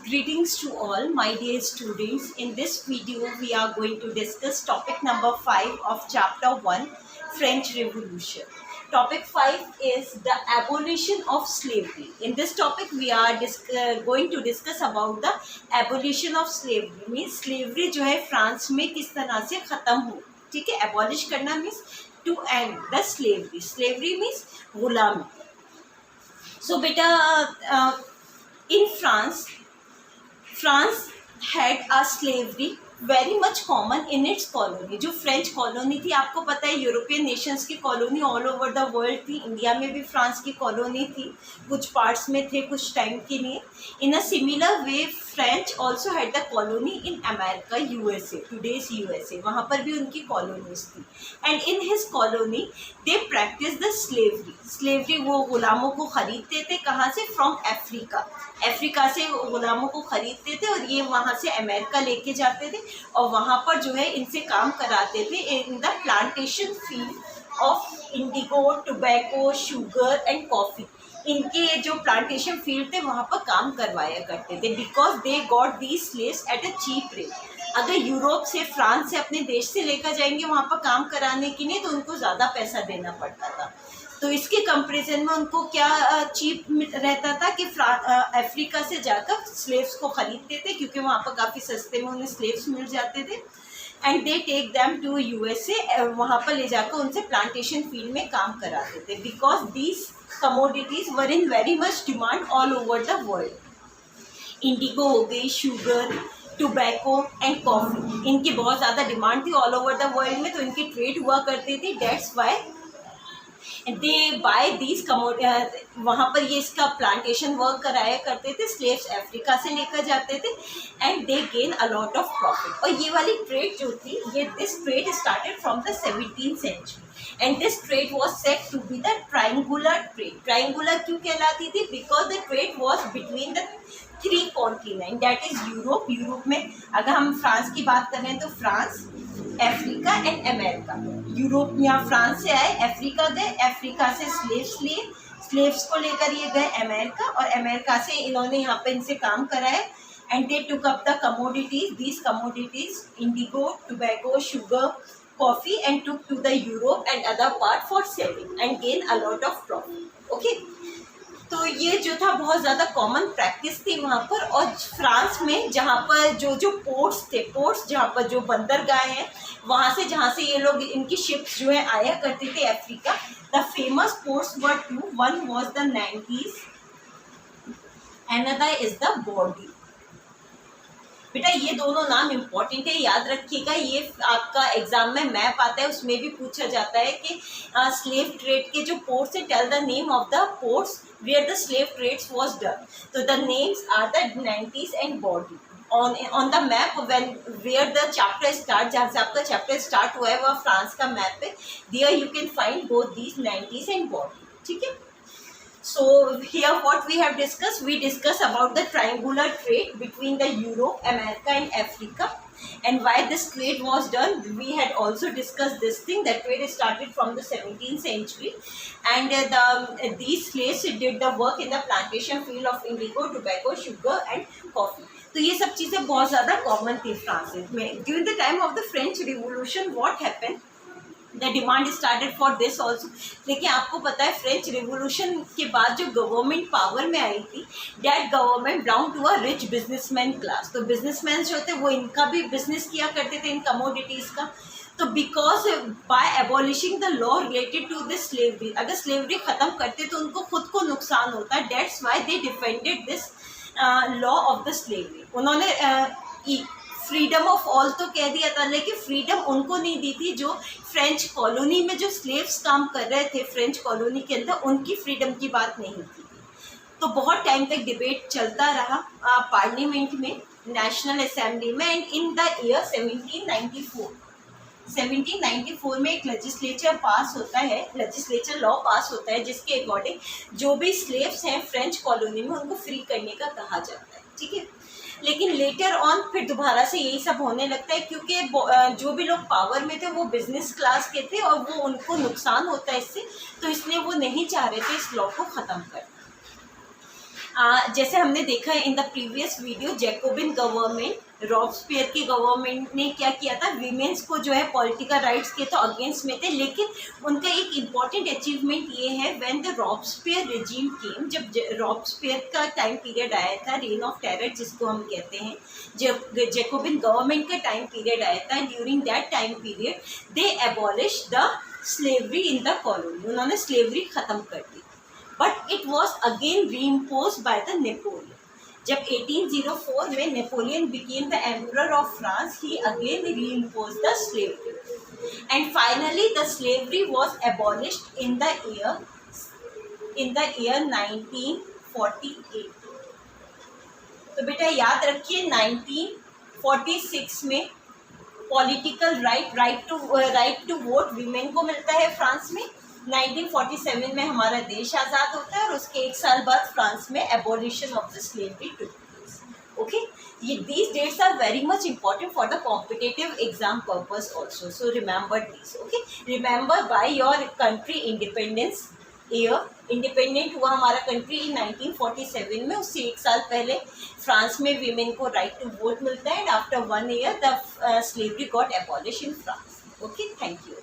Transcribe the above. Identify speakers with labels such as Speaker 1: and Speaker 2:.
Speaker 1: Greetings to all my dear students. In this video, we are going to discuss topic number 5 of chapter 1, French Revolution. Topic 5 is the abolition of slavery. In this topic, we are going to discuss about the abolition of slavery. Means slavery जो है France में किस तरह से ख़त्म हो, ठीक है. Abolish करना means to end the slavery. Slavery means गुलामी. So बेटा in France had a slavery very much common in its colony. जो फ्रेंच कॉलोनी थी, आपको पता है यूरोपियन नेशंस की colony all over the world थी. इंडिया में भी फ्रांस की कॉलोनी थी, कुछ पार्ट्स में थे कुछ टाइम के लिए. In a similar way French also had the colony in America, USA, today's USA. वहाँ पर भी उनकी कॉलोनीज थी. And in his colony they practice the slavery. वो गुलामों को ख़रीदते थे. कहाँ से? फ्रॉम अफ्रीका से गुलामों को ख़रीदते थे और ये वहाँ से अमेरिका लेके जाते थे और वहाँ पर जो है इनसे काम कराते थे in the plantation field of Indigo, tobacco, sugar and coffee. इनके जो प्लांटेशन फील्ड थे वहाँ पर काम करवाया करते थे. Because they got these slaves at a cheap rate. अगर यूरोप से, फ्रांस से, अपने देश से लेकर जाएंगे वहाँ पर काम कराने के लिए तो उनको ज़्यादा पैसा देना पड़ता था. तो इसके कंपैरिजन में उनको क्या चीप रहता था कि अफ्रीका से जाकर स्लेव्स को ख़रीदते थे क्योंकि वहाँ पर काफ़ी सस्ते में उन्हें स्लेव्स मिल जाते थे. And they take them to USA. वहाँ पर ले जाकर उनसे प्लांटेशन फील्ड में काम कराते थे. Because these commodities were in very much demand all over the world. Indigo हो गई, शुगर, टोबैको एंड कॉफ़ी, इनकी बहुत ज़्यादा डिमांड थी ऑल ओवर द वर्ल्ड में. तो इनकी ट्रेड हुआ करती थी. That's why they buy these वहाँ पर ये इसका प्लांटेशन वर्क कराया करते थे. स्लेव्स अफ्रीका से लेकर जाते थे and they gain a lot of profit. और ये वाली ट्रेड जो थी, ये this trade started from the 17th century and this trade was set to be the triangular trade. Triangular क्यों कहलाती थी? Because the trade was between the 3 continent, that is Europe. Europe में अगर हम फ्रांस की बात करें तो France, Africa and America. Europe यहाँ फ्रांस से आए, अफ्रीका गए, अफ्रीका से स्लेव्स लिए, स्लेव्स को लेकर ये गए अमेरिका और अमेरिका से इन्होंने यहाँ पे इनसे काम कराया. And they took up the commodities, these commodities indigo, tobacco, sugar, coffee and took to the Europe and other part for selling and gain a lot of profit. Okay, तो ये जो था बहुत ज़्यादा कॉमन प्रैक्टिस थी वहाँ पर. और फ्रांस में जहाँ पर जो पोर्ट्स थे, पोर्ट्स जहाँ पर जो बंदरगाह हैं, वहाँ से जहाँ से ये लोग, इनकी शिप्स जो है आया करते थे Africa. The famous ports were 2. One was the Nantes, another is the Bordeaux. बेटा ये दोनों नाम इम्पॉर्टेंट है, याद रखिएगा. ये आपका एग्जाम में मैप आता है, उसमें भी पूछा जाता है कि स्लेव ट्रेड के जो पोर्ट्स है, tell the name of the ports where the slave trades was done. तो the names are the 90s and Bordeaux. On the map where the chapter start, जहाँ से आपका चैप्टर स्टार्ट हुआ है वह फ्रांस का मैप है. There you can find both these 90s and Bordeaux. ठीक है. So here what we have discussed, we discuss about the triangular trade between the Europe, America and Africa, and why this trade was done. We had also discussed this thing, that trade started from the 17th century and these slaves did the work in the plantation field of indigo, tobacco, sugar and coffee. तो ये सब चीज़ें बहुत ज़्यादा common थी France में. During the time of the French Revolution, what happened? The demand started for this also. लेकिन आपको पता है फ्रेंच रिवोल्यूशन के बाद जो गवर्नमेंट पावर में आई थी, that government belong to a rich businessman class. तो बिजनेसमैन जो थे वो इनका भी बिजनेस किया करते थे इन कमोडिटीज़ का. तो because by abolishing the law related to this slavery, अगर स्लेवरी ख़त्म करते तो उनको खुद को नुकसान होता. That's why they defended this law of the slavery. उन्होंने फ्रीडम ऑफ ऑल तो कह दिया था, लेकिन फ्रीडम उनको नहीं दी थी जो फ्रेंच कॉलोनी में जो स्लेव्स काम कर रहे थे फ्रेंच कॉलोनी के अंदर, उनकी फ्रीडम की बात नहीं की थी. तो बहुत टाइम तक डिबेट चलता रहा पार्लियामेंट में, नेशनल असेंबली में. एंड इन द ईयर 1794 में एक लेजिस्लेचर पास होता है, लेजिस्लेचर लॉ पास होता है, जिसके अकॉर्डिंग जो भी स्लेव्स हैं फ्रेंच कॉलोनी में उनको फ्री करने का कहा जाता है. ठीक है. लेकिन लेटर ऑन फिर दोबारा से यही सब होने लगता है क्योंकि जो भी लोग पावर में थे वो बिजनेस क्लास के थे और वो उनको नुकसान होता है इससे, तो इसलिए वो नहीं चाह रहे थे इस लॉ को ख़त्म करना. जैसे हमने देखा है in the previous video, Jacobian government, Robespierre की गवर्नमेंट ने क्या किया था, वीमेंस को जो है पॉलिटिकल राइट्स के तो अगेंस्ट में थे, लेकिन उनका एक इम्पॉर्टेंट अचीवमेंट ये है, व्हेन द रॉब्सपियर रिजीम केम, जब रॉब्सपियर का टाइम पीरियड आया था, रेन ऑफ टेरर जिसको हम कहते हैं, जब जैकोबिन गवर्नमेंट का टाइम पीरियड आया था, during that time period they abolish the slavery in the colony, उन्होंने स्लेवरी ख़त्म कर दी, but it was again reimposed by the Napoleon. जब 1804 में Napoleon became the emperor of France, he again reimposed the slavery and finally the slavery was abolished in the year 1948। तो बेटा याद रखिए 1946 में political right to vote women को मिलता है फ्रांस में। 1947 में हमारा देश आज़ाद होता है और उसके एक साल बाद फ्रांस में abolition of the slavery took place. Okay, ये these dates are very much important for the competitive exam purpose also, so remember these. Okay, remember by your country independence year, independent हुआ हमारा country 1947 में, उससे एक साल पहले France में women को राइट टू वोट मिलता है, and after 1 year the slavery got abolish in France. Okay, thank you.